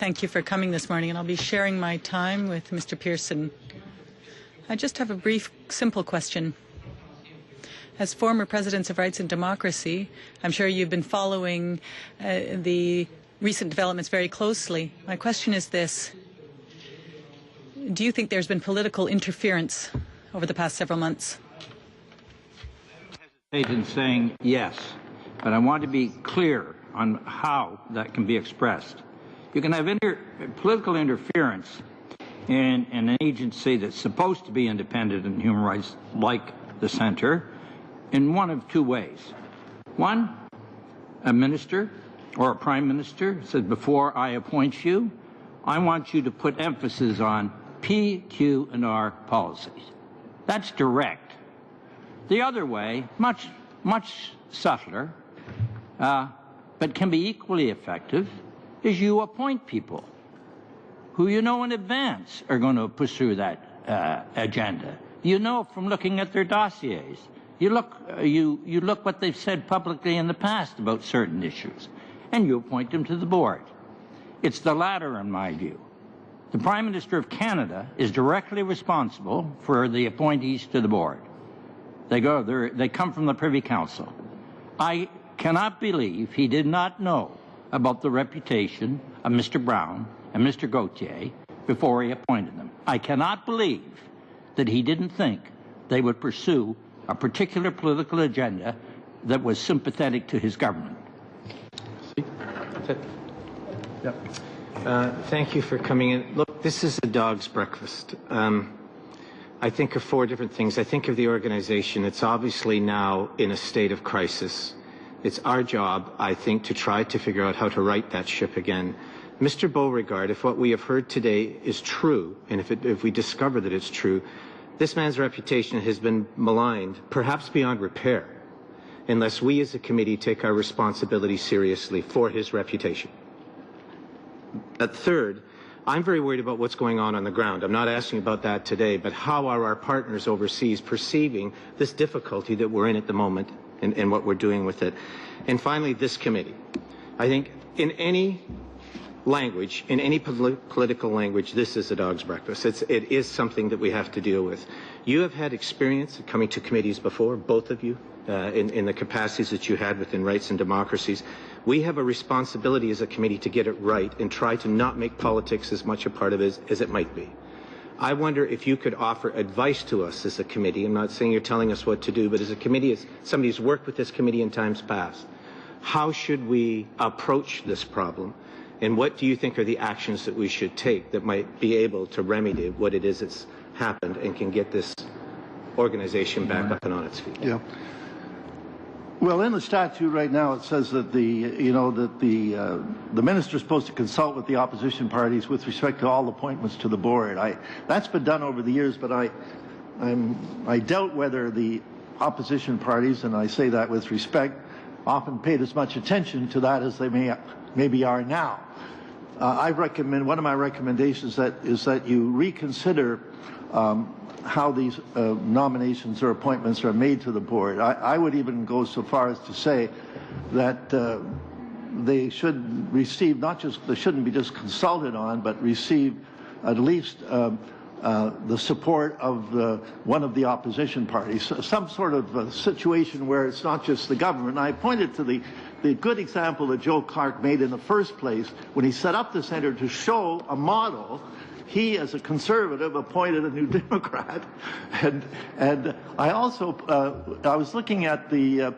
Thank you for coming this morning, and I'll be sharing my time with Mr. Pearson. I just have a brief, simple question. As former presidents of Rights and Democracy, I'm sure you've been following the recent developments very closely. My question is this. Do you think there's been political interference over the past several months? I hesitate in saying yes, but I want to be clear on how that can be expressed. You can have political interference in an agency that's supposed to be independent in human rights, like the Centre, in one of two ways. One, a minister or a prime minister says, before I appoint you, I want you to put emphasis on P, Q, and R policies. That's direct. The other way, much subtler, but can be equally effective, is you appoint people who you know in advance are going to pursue that agenda. You know from looking at their dossiers. You look what they've said publicly in the past about certain issues, and you appoint them to the board. It's the latter, in my view. The Prime Minister of Canada is directly responsible for the appointees to the board. They come from the Privy Council. I cannot believe he did not know about the reputation of Mr. Brown and Mr. Gauthier before he appointed them. I cannot believe that he didn't think they would pursue a particular political agenda that was sympathetic to his government. Thank you for coming in. Look, this is a dog's breakfast. I think of four different things. I think of the organization. It's obviously now in a state of crisis. It's our job, I think, to try to figure out how to right that ship again. Mr. Beauregard, if what we have heard today is true, and if we discover that it's true, this man's reputation has been maligned, perhaps beyond repair, unless we as a committee take our responsibility seriously for his reputation. Third, I'm very worried about what's going on the ground. I'm not asking about that today, but how are our partners overseas perceiving this difficulty that we're in at the moment and what we're doing with it? And finally, this committee. I think in any language, in any political language, this is a dog's breakfast. It is something that we have to deal with. You have had experience coming to committees before, both of you, in the capacities that you had within Rights and Democracies. We have a responsibility as a committee to get it right and try to not make politics as much a part of it as it might be. I wonder if you could offer advice to us as a committee. I'm not saying you're telling us what to do, but as a committee, as somebody who's worked with this committee in times past, how should we approach this problem? And what do you think are the actions that we should take that might be able to remedy what it is that's happened and can get this organization back up and on its feet? Yeah. Well, in the statute right now, it says that the minister is supposed to consult with the opposition parties with respect to all appointments to the board. That's been done over the years, but I doubt whether the opposition parties, and I say that with respect, often paid as much attention to that as they maybe are now. I recommend, one of my recommendations is that you reconsider how these nominations or appointments are made to the board. I would even go so far as to say that they should receive, they shouldn't be just consulted on, but receive at least the support of one of the opposition parties. Some sort of situation where it's not just the government. I pointed to the good example that Joe Clark made in the first place when he set up the Centre to show a model. He, as a conservative, appointed a New Democrat, and I also I was looking at the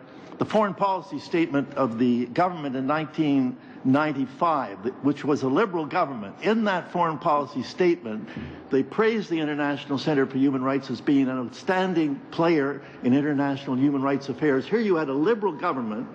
foreign policy statement of the government in 1995, which was a Liberal government. In that foreign policy statement, they praised the International Centre for Human Rights as being an outstanding player in international human rights affairs. Here you had a Liberal government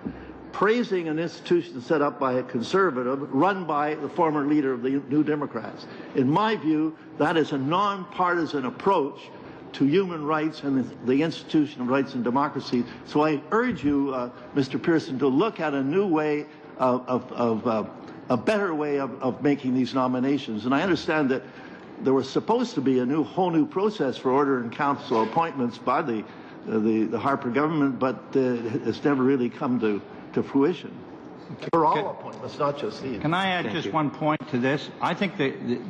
praising an institution set up by a conservative, run by the former leader of the New Democrats. In my view, that is a nonpartisan approach to human rights and the institution of rights and democracy. So I urge you, Mr. Pearson, to look at a new way a better way of making these nominations. And I understand that there was supposed to be a whole new process for order and council appointments by the Harper government, but it's never really come to fruition. For all appointments, not just these. Can I add just one point to this? I think the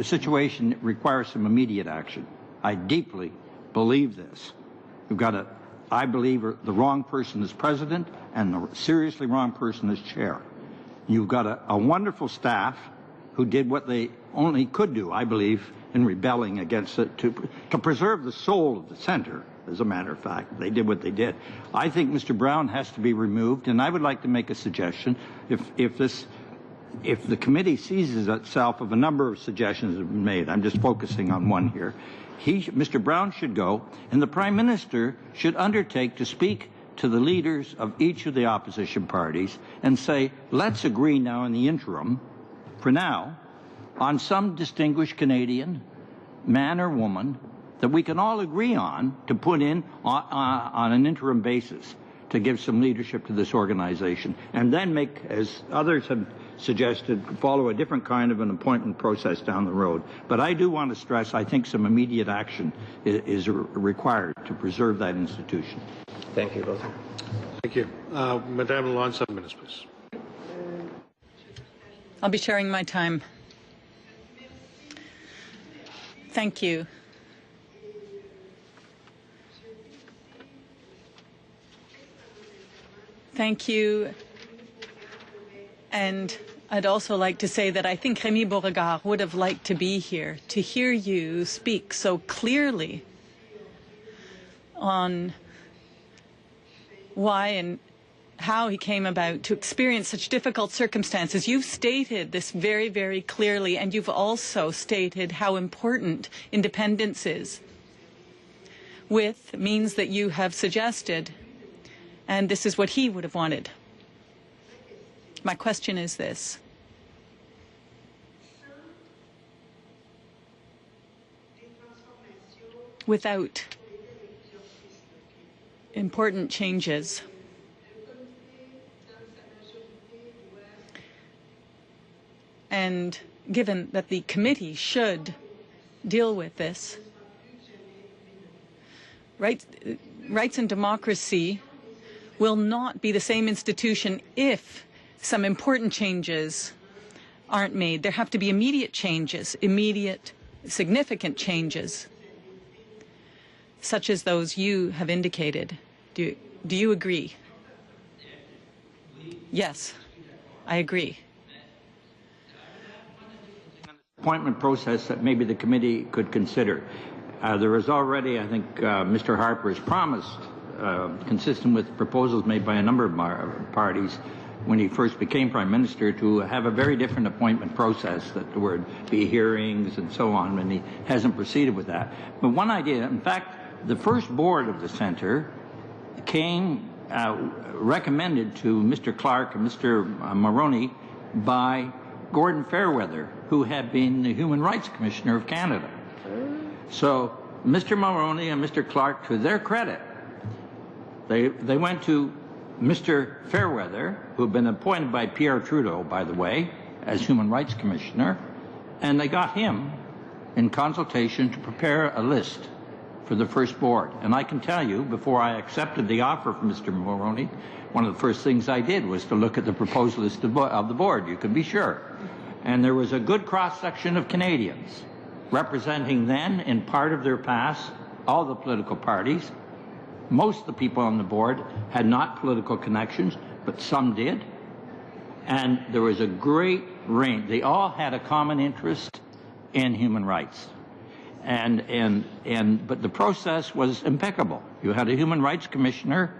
situation requires some immediate action. I deeply believe this. We've got I believe the wrong person is president and the seriously wrong person is chair. You've got a wonderful staff who did what they only could do, I believe, in rebelling against it, to preserve the soul of the center. As a matter of fact, they did what they did. I think Mr. Brown has to be removed, and I would like to make a suggestion. If the committee seizes itself of a number of suggestions that have been made, I'm just focusing on one here, Mr. Brown should go, and the Prime Minister should undertake to speak to the leaders of each of the opposition parties and say, let's agree now in the interim, for now, on some distinguished Canadian, man or woman, that we can all agree on to put in on an interim basis to give some leadership to this organization, and then make, as others have suggested, follow a different kind of an appointment process down the road. But I do want to stress, I think some immediate action is required to preserve that institution. Thank you both. Thank you. Madame Lalonde, 7 minutes, please. I'll be sharing my time. Thank you. Thank you. And I'd also like to say that I think Rémy Beauregard would have liked to be here to hear you speak so clearly on why and how he came about to experience such difficult circumstances. You've stated this very, very clearly, and you've also stated how important independence is, with means that you have suggested, and this is what he would have wanted. My question is this. Without important changes, and given that the committee should deal with this, rights and democracy will not be the same institution if some important changes aren't made. There have to be immediate changes, immediate, significant changes, such as those you have indicated. Do you agree? Yes, I agree. Appointment process that maybe the committee could consider. There is already, I think, Mr. Harper has promised, consistent with proposals made by a number of parties when he first became Prime Minister, to have a very different appointment process, that there would be hearings and so on, and he hasn't proceeded with that. But one idea, in fact, the first board of the Centre came recommended to Mr. Clark and Mr. Mulroney by Gordon Fairweather, who had been the Human Rights Commissioner of Canada. So Mr. Mulroney and Mr. Clark, to their credit, they went to Mr. Fairweather, who had been appointed by Pierre Trudeau, by the way, as Human Rights Commissioner, and they got him in consultation to prepare a list for the first board. And I can tell you, before I accepted the offer from Mr. Mulroney, one of the first things I did was to look at the proposed list of the board, you can be sure. And there was a good cross-section of Canadians, representing then, in part of their past, all the political parties. Most of the people on the board had not political connections, but some did. And there was a great range. They all had a common interest in human rights. But the process was impeccable. You had a Human Rights Commissioner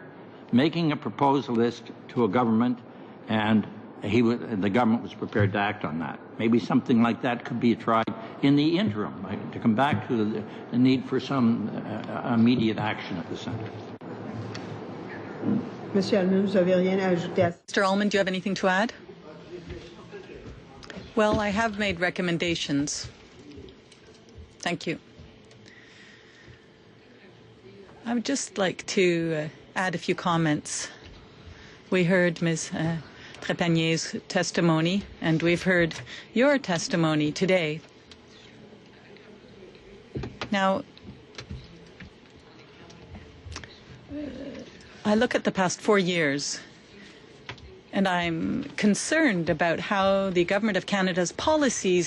making a proposal list to a government, and the government was prepared to act on that. Maybe something like that could be tried in the interim, to come back to the need for some immediate action at the Centre. Monsieur Allmand, vous avez rien à ajouter à ça? Mr. Allmand, do you have anything to add? Well, I have made recommendations. Thank you. I would just like to add a few comments. We heard Ms. Trépanier's testimony, and we've heard your testimony today. Now, I look at the past 4 years, And I'm concerned about how the Government of Canada's policies